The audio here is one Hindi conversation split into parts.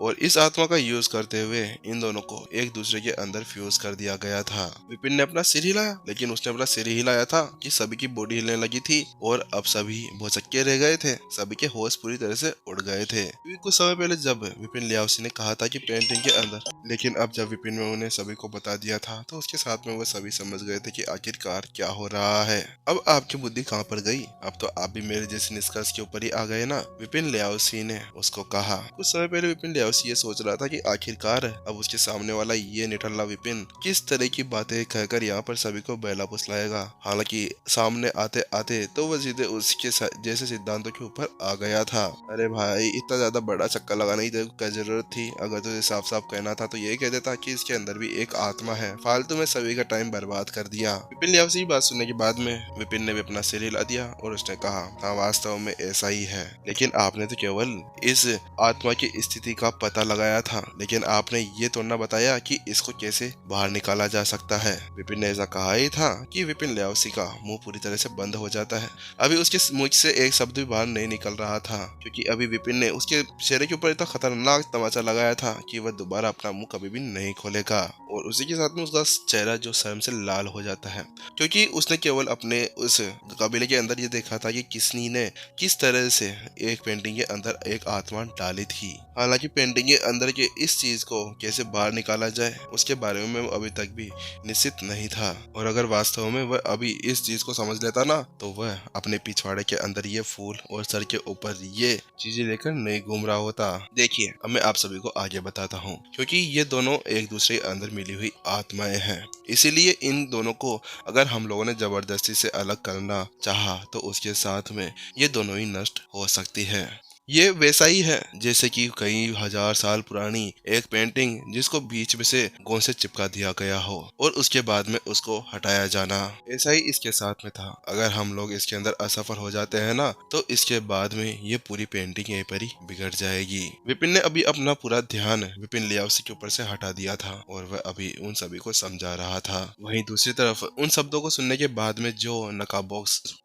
और इस आत्मा का यूज करते हुए इन दोनों को एक दूसरे के अंदर फ्यूज कर दिया गया था। विपिन ने अपना सिर हिलाया, लेकिन उसने अपना सिर हिलाया था कि सभी की बॉडी हिलने लगी थी और अब सभी भौचक्के रह गए थे। सभी के होश पूरी तरह से उड़ गए थे। क्योंकि कुछ समय पहले जब विपिन लियाओसी ने कहा था कि पेंटिंग के अंदर, लेकिन अब जब विपिन ने उन्हें सभी को बता दिया था तो उसके साथ में वो सभी समझ गए थे कि आखिरकार क्या हो रहा है। अब आपकी बुद्धि कहाँ पर गई? अब तो आप भी मेरे जैसे निष्कर्ष के ऊपर ही आ गए ना, विपिन लियाओसी ने उसको कहा। कुछ समय पहले विपिन लियाओसी ये सोच रहा था कि आखिरकार अब उसके सामने वाला ये निठल्ला विपिन किस तरह की बातें कहकर यहाँ पर सभी को बहला फुसलाएगा। हालांकि सामने आते आते तो वो सीधे उसके जैसे सिद्धांतों के ऊपर आ गया था। अरे भाई, इतना ज्यादा बड़ा चक्कर लगाने की क्या जरूरत थी? अगर तुझे साफ साफ कहना था तो ये कह देता कि इसके अंदर भी एक आत्मा है। फालतू में सभी का टाइम बर्बाद कर दिया। विपिन लियाओसी की बात सुनने के बाद में विपिन ने भी अपना सिर हिला दिया और उसने कहा, हाँ वास्तव में ऐसा ही है, लेकिन आपने तो केवल इस आत्मा की स्थिति का पता लगाया था, लेकिन आपने ये तो न बताया कि इसको कैसे बाहर निकाला जा सकता है। विपिन ने ऐसा कहा ही था कि विपिन लियाओसी का मुंह पूरी तरह से बंद हो जाता है। अभी उसके मुंह से एक शब्द भी बाहर नहीं निकल रहा था, क्योंकि अभी विपिन ने उसके चेहरे के ऊपर इतना खतरनाक तमाचा लगाया था कि वह दोबारा अपना मुंह कभी भी नहीं खोलेगा। और उसी के साथ में उसका चेहरा जो शर्म से लाल हो जाता है, क्योंकि उसने केवल अपने उस कबीले के अंदर ये देखा था कि किसनी ने किस तरह से एक पेंटिंग के अंदर एक आत्मा डाली थी। हालांकि पेंटिंग के अंदर के इस चीज को कैसे बाहर निकाला जाए उसके बारे में वो अभी तक भी निश्चित नहीं था। और अगर वास्तव में वह अभी इस चीज को समझ लेता ना, तो वह अपने पिछवाड़े के अंदर ये फूल और सर के ऊपर ये चीजें लेकर नहीं घूम रहा होता। देखिए, अब मैं आप सभी को आगे बताता हूँ, क्योंकि ये दोनों एक दूसरे के अंदर मिली हुई आत्माएं हैं। इसीलिए इन दोनों को अगर हम लोगों ने जबरदस्ती से अलग करना चाहा तो उसके साथ में ये दोनों ही नष्ट हो सकती है। ये वैसा ही है जैसे कि कई हजार साल पुरानी एक पेंटिंग जिसको बीच में से गोंद से चिपका दिया गया हो और उसके बाद में उसको हटाया जाना। ऐसा ही इसके साथ में था। अगर हम लोग इसके अंदर असफल हो जाते हैं ना, तो इसके बाद में ये पूरी पेंटिंग यहीं पर ही बिगड़ जाएगी। विपिन ने अभी अपना पूरा ध्यान विपिन लियाओसी के ऊपर से हटा दिया था और वह अभी उन सभी को समझा रहा था। वहीं दूसरी तरफ उन शब्दों को सुनने के बाद में जो नकाब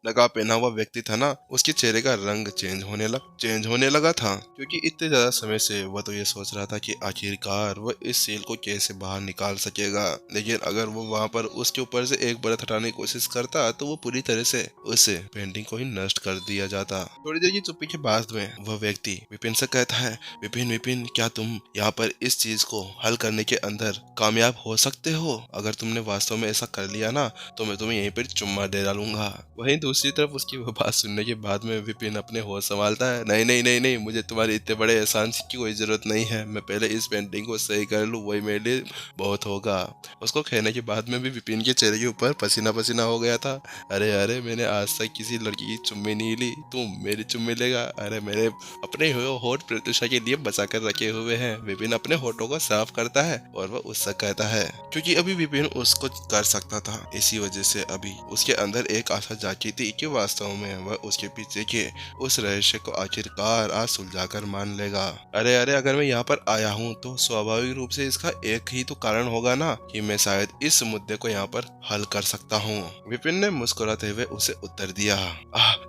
पहना हुआ व्यक्ति था ना, उसके चेहरे का रंग चेंज होने लगा था, क्योंकि इतने ज्यादा समय से वह तो ये सोच रहा था कि आखिरकार वह इस सेल को कैसे बाहर निकाल सकेगा। लेकिन अगर वो वहां पर उसके ऊपर से एक परत हटाने की कोशिश करता तो वो पूरी तरह से उस पेंटिंग को ही नष्ट कर दिया जाता। थोड़ी देर की चुप्पी के बाद में वह व्यक्ति विपिन से कहता है, विपिन क्या तुम यहाँ पर इस चीज को हल करने के अंदर कामयाब हो सकते हो? अगर तुमने वास्तव में ऐसा कर लिया ना, तो मैं तुम्हें यहीं पर चुम्मा दे डालूंगा। वहीं दूसरी तरफ उसकी वो बात सुनने के बाद में विपिन अपने होश संभालता है, नहीं, मुझे तुम्हारे इतने बड़े एहसान की कोई जरूरत नहीं है। मैं पहले इस पेंटिंग को सही कर लूँ, वही मेरे लिए बहुत होगा। उसको कहने के बाद में भी विपिन के चेहरे के ऊपर पसीना पसीना हो गया था। अरे मैंने आज तक किसी लड़की की चुम्मी नहीं ली, तुम मेरी चुम्मी लेगा? अरे मेरे अपने होठ प्रत्युषा के लिए बचा कर रखे हुए हैं। विपिन अपने होठों को साफ करता है और वह उससे कहता है, क्योंकि अभी विपिन उसको कर सकता था, इसी वजह से अभी उसके अंदर एक आशा जागी थी कि वास्तव में वह उसके पीछे के उस रहस्य को आखिरकार आज सुलझाकर मान लेगा। अरे अगर मैं यहाँ पर आया हूँ तो स्वाभाविक रूप से इसका एक ही तो कारण होगा ना, कि मैं शायद इस मुद्दे को यहाँ पर हल कर सकता हूँ। विपिन ने मुस्कुराते हुए उसे उत्तर दिया,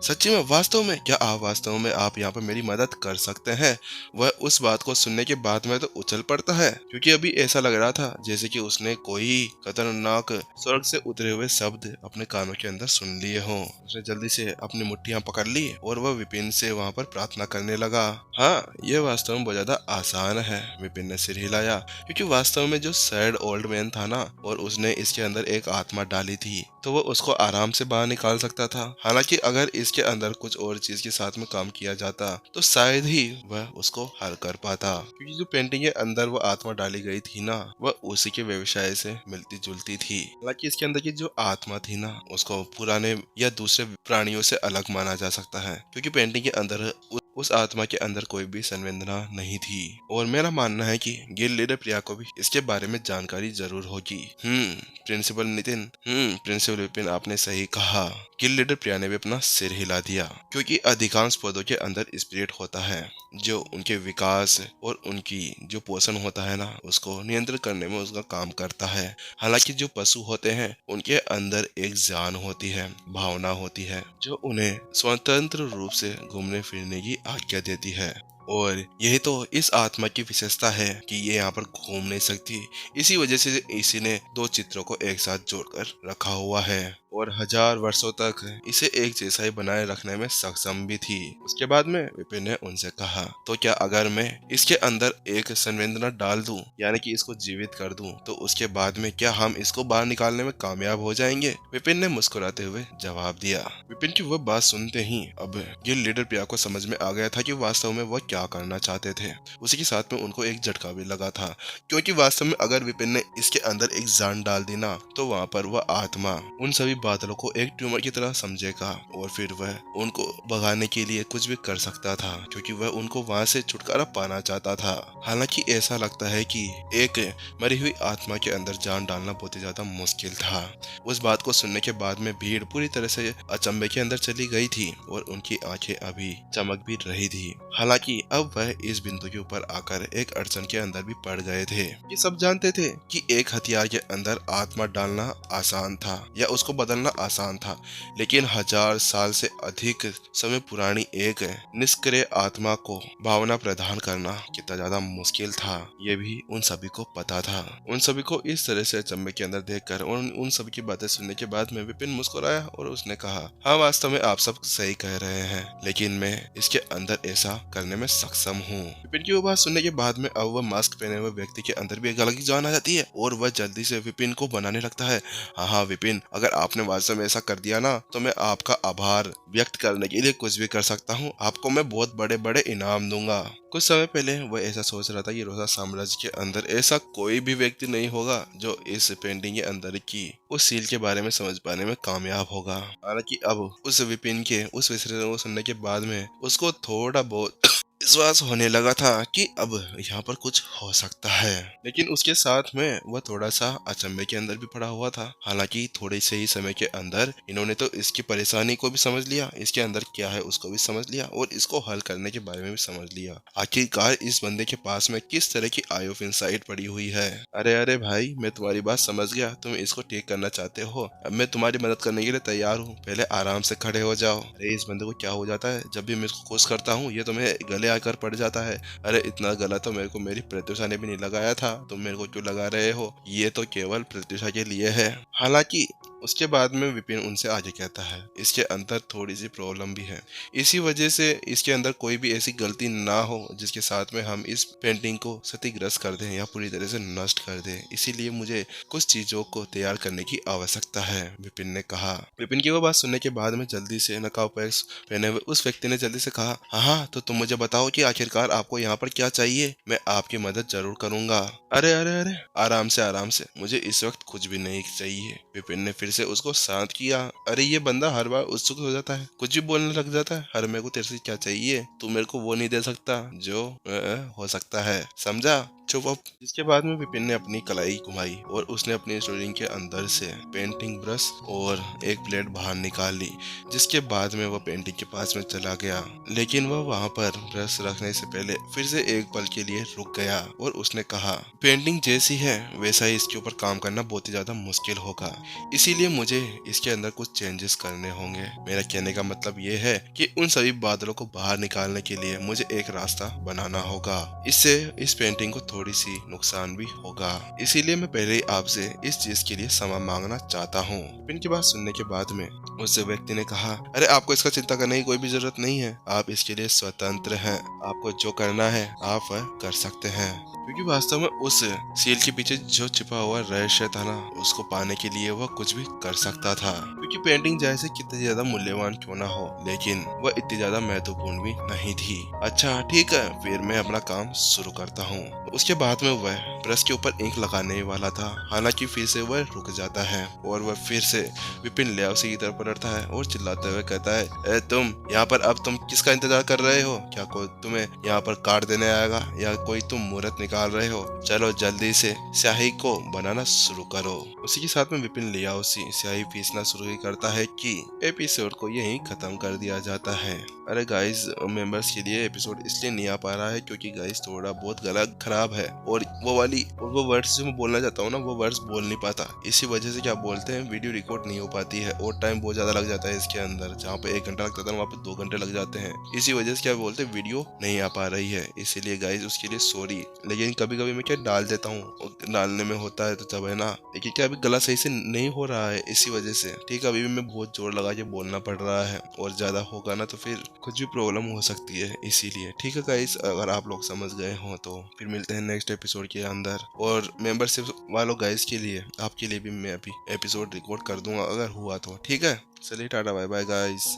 सच्ची में? वास्तव में? क्या आप वास्तव में आप यहाँ पर मेरी मदद कर सकते हैं? वह उस बात को सुनने के बाद में तो उछल पड़ता है, क्योंकि अभी ऐसा लग रहा था जैसे कि उसने कोई खतरनाक स्वर्ग से उतरे हुए शब्द अपने कानों के अंदर सुन लिए हों। उसने जल्दी से अपनी मुट्ठियां पकड़ ली और वह विपिन से वहां पर प्रार्थना करने लगा। हाँ, यह वास्तव में बहुत ज्यादा आसान है। विपिन ने सिर हिलाया, क्योंकि वास्तव में जो सैड ओल्ड मैन था ना, और उसने इसके अंदर एक आत्मा डाली थी, तो वह उसको आराम से बाहर निकाल सकता था। हालांकि अगर इसके अंदर कुछ और चीज के साथ में काम किया जाता तो शायद ही वह उसको हल कर पाता, क्योंकि जो पेंटिंग के अंदर वो आत्मा डाली गई थी ना, वह उसी के व्यवसाय से मिलती जुलती थी। हालांकि इसके अंदर की जो आत्मा थी ना, उसको पुराने या दूसरे प्राणियों से अलग माना जा सकता है, क्योंकि पेंटिंग के अंदर उस आत्मा के अंदर कोई भी संवेदना नहीं थी। और मेरा मानना है कि गिल लीडर प्रिया को भी इसके बारे में जानकारी जरूर होगी। प्रिंसिपल नितिन, प्रिंसिपल विपिन, आपने सही कहा। गिल लीडर प्रिया ने भी अपना सिर हिला दिया, क्योंकि अधिकांश पौधों के अंदर स्पिरिट होता है जो उनके विकास और उनकी जो पोषण होता है ना, उसको नियंत्रित करने में उसका काम करता है। हालांकि जो पशु होते हैं उनके अंदर एक जान होती है, भावना होती है, जो उन्हें स्वतंत्र रूप से घूमने फिरने की आज्ञा देती है। और यही तो इस आत्मा की विशेषता है कि ये यहाँ पर घूम नहीं सकती। इसी वजह से इसी ने दो चित्रों को एक साथ जोड़कर रखा हुआ है और 1000 वर्षों तक इसे एक जैसा ही बनाए रखने में सक्षम भी थी। उसके बाद में विपिन ने उनसे कहा, तो क्या अगर मैं इसके अंदर एक संवेदना डाल दूं, यानी कि इसको जीवित कर दूं, तो उसके बाद में क्या हम इसको बाहर निकालने में कामयाब हो जाएंगे? विपिन ने मुस्कुराते हुए जवाब दिया। विपिन की वह बात सुनते ही अब ये लीडर प्रिया को समझ में आ गया था कि वास्तव में वह क्या करना चाहते थे। उसी के साथ में उनको एक झटका भी लगा था, क्योंकि वास्तव में अगर विपिन ने इसके अंदर एक जान डाल दी ना, तो वहाँ पर वह आत्मा उन सभी बादलों को एक ट्यूमर की तरह समझेगा और फिर वह उनको भगाने के लिए कुछ भी कर सकता था, क्योंकि वह उनको वहां से छुटकारा पाना चाहता था। हालांकि ऐसा लगता है कि एक मरी हुई आत्मा के अंदर जान डालना बहुत ही ज्यादा मुश्किल था। उस बात को सुनने के बाद में भीड़ पूरी तरह से अचंभे के अंदर चली गई थी और उनकी आंखें अभी चमक भी रही थी। हालांकि अब वह इस बिंदु के ऊपर आकर एक अड़चन के अंदर भी पड़ गए थे। ये सब जानते थे कि एक हथियार के अंदर आत्मा डालना आसान था या उसको बदलना आसान था, लेकिन 1000 साल से अधिक समय पुरानी एक निष्क्रिय आत्मा को भावना प्रदान करना कितना ज्यादा मुश्किल था, ये भी उन सभी को पता था। उन सभी को इस तरह से अचंभे के अंदर देखकर और उन सभी की बातें सुनने के बाद में विपिन मुस्कुराया और उसने कहा, हाँ वास्तव में आप सब सही कह रहे हैं, लेकिन मैं इसके अंदर ऐसा करने में सक्षम हूँ। विपिन की वो बात सुनने के बाद में अब वह मास्क पहने हुए व्यक्ति के अंदर भी एक अलग ही जान आ जाती है और वह जल्दी से विपिन को बनाने लगता है। हाँ विपिन, अगर आपने वास्तव में ऐसा कर दिया ना, तो मैं आपका आभार व्यक्त करने के लिए कुछ भी कर सकता हूँ। आपको मैं बहुत बड़े बड़े इनाम दूंगा। कुछ समय पहले वह ऐसा सोच रहा था कि रोजा साम्राज्य के अंदर ऐसा कोई भी व्यक्ति नहीं होगा जो इस पेंटिंग के अंदर की उस सील के बारे में समझ पाने में कामयाब होगा। हालांकि अब उस विपिन के उस विश्लेषण को सुनने के बाद में उसको थोड़ा बहुत विश्वास होने लगा था कि अब यहाँ पर कुछ हो सकता है, लेकिन उसके साथ में वह थोड़ा सा अचंभे के अंदर भी पड़ा हुआ था। हालांकि थोड़े से ही समय के अंदर इन्होंने तो इसकी परेशानी को भी समझ लिया, इसके अंदर क्या है उसको भी समझ लिया और इसको हल करने के बारे में भी समझ लिया। आखिरकार इस बंदे के पास में किस तरह की आई ऑफ इनसाइट पड़ी हुई है। अरे अरे भाई, मैं तुम्हारी बात समझ गया, तुम इसको ठीक करना चाहते हो, अब मैं तुम्हारी मदद करने के लिए तैयार हूँ। पहले आराम से खड़े हो जाओ। अरे इस बंदे को क्या हो जाता है, जब भी मैं इसको खुश करता हूँ ये तो मैं गले आकर पड़ जाता है। अरे इतना गला तो मेरे को मेरी प्रत्युषा ने भी नहीं लगाया था, तुम मेरे को क्यों लगा रहे हो, ये तो केवल प्रत्युषा के लिए है। हालांकि उसके बाद में विपिन उनसे आगे कहता है, इसके अंदर थोड़ी सी प्रॉब्लम भी है, इसी वजह से इसके अंदर कोई भी ऐसी गलती ना हो जिसके साथ में हम इस पेंटिंग को क्षतिग्रस्त कर दें या पूरी तरह से नष्ट कर दें, इसीलिए मुझे कुछ चीजों को तैयार करने की आवश्यकता है, विपिन ने कहा। विपिन की वो बात सुनने के बाद में जल्दी से नकाब पहने हुए उस व्यक्ति ने जल्दी से कहा, हाँ तो तुम मुझे बताओ कि आखिरकार आपको यहाँ पर क्या चाहिए, मैं आपकी मदद जरूर करूंगा। अरे अरे अरे, आराम से, मुझे इस वक्त कुछ भी नहीं चाहिए। विपिन ने फिर से उसको शांत किया। अरे ये बंदा हर बार उत्सुक हो जाता है, कुछ भी बोलने लग जाता है। अरे मेरे को तेरे से क्या चाहिए, तू मेरे को वो नहीं दे सकता जो हो सकता है, समझा, चुप अप। इसके बाद में विपिन ने अपनी कलाई घुमाई और उसने अपनी स्टोरिंग के अंदर से पेंटिंग ब्रश और एक प्लेट बाहर निकाल ली, जिसके बाद में वह पेंटिंग के पास में चला गया। लेकिन वह वहां पर ब्रश रखने से पहले फिर से एक पल के लिए रुक गया और उसने कहा, पेंटिंग जैसी है वैसा ही इसके ऊपर काम करना बहुत ही ज्यादा मुश्किल होगा, इसीलिए मुझे इसके अंदर कुछ चेंजेस करने होंगे। मेरा कहने का मतलब ये है कि उन सभी बादलों को बाहर निकालने के लिए मुझे एक रास्ता बनाना होगा, इससे इस पेंटिंग को थोड़ी सी नुकसान भी होगा, इसीलिए मैं पहले ही आपसे इस चीज के लिए क्षमा मांगना चाहता हूँ। इनकी बात सुनने के बाद में उस व्यक्ति ने कहा, अरे आपको इसका चिंता करने की कोई भी जरूरत नहीं है, आप इसके लिए स्वतंत्र हैं, आपको जो करना है आप कर सकते हैं। क्योंकि वास्तव में उस सील के पीछे जो छिपा हुआ रहस्य था ना, उसको पाने के लिए वह कुछ भी कर सकता था। क्योंकि पेंटिंग जैसे कितनी ज्यादा मूल्यवान क्यों ना हो, लेकिन वह इतनी ज्यादा महत्वपूर्ण भी नहीं थी। अच्छा ठीक है, फिर मैं अपना काम शुरू करता हूँ। उसके बाद में वह ब्रश के ऊपर इंक लगाने वाला था, हालांकि फिर से वह रुक जाता है और वह फिर से विपिन ल्याओसी की तरफ पलटता है और चिल्लाते हुए कहता है, तुम यहाँ पर अब तुम किसका इंतजार कर रहे हो, क्या कोई तुम्हें यहाँ पर काट देने आएगा या कोई तुम मुहूर्त निकाल रहे हो, चलो जल्दी से स्याही को बनाना शुरू करो। उसी के साथ में विपिन ल्याओसी स्याही पीसना शुरू ही करता है कि एपिसोड को यहीं खत्म कर दिया जाता है। अरे गाइस, मेंबर्स के लिए एपिसोड इसलिए नहीं आ पा रहा है क्योंकि गाइस थोड़ा बहुत गला खराब है और वो वाली फाइनली वो वर्ड्स जो मैं बोलना चाहता हूँ ना वो वर्ड्स बोल नहीं पाता। इसी वजह से क्या बोलते हैं वीडियो रिकॉर्ड नहीं हो पाती है और टाइम बहुत ज्यादा लग जाता है इसके अंदर। जहाँ पे 1 घंटा लगता था वहाँ पे 2 घंटे लग जाते हैं। इसी वजह से क्या बोलते हैं वीडियो नहीं आ पा रही है। इसीलिए गाइज उसके लिए सॉरी। लेकिन कभी कभी मैं क्या डाल देता हूँ, डालने में होता है तो तब है ना। लेकिन क्या अभी गला सही से नहीं हो रहा है इसी वजह से। ठीक है, अभी भी मैं बहुत जोर लगा के बोलना पड़ रहा है और ज्यादा होगा ना तो फिर कुछ भी प्रॉब्लम हो सकती है इसीलिए। ठीक है गाइस, अगर आप लोग समझ गए हो तो फिर मिलते हैं नेक्स्ट एपिसोड के अंदर। और मेंबरशिप वालों गाइस के लिए, आपके लिए भी मैं अभी एपिसोड रिकॉर्ड कर दूंगा अगर हुआ तो। ठीक है, चलिए टाटा बाय बाय गाइस।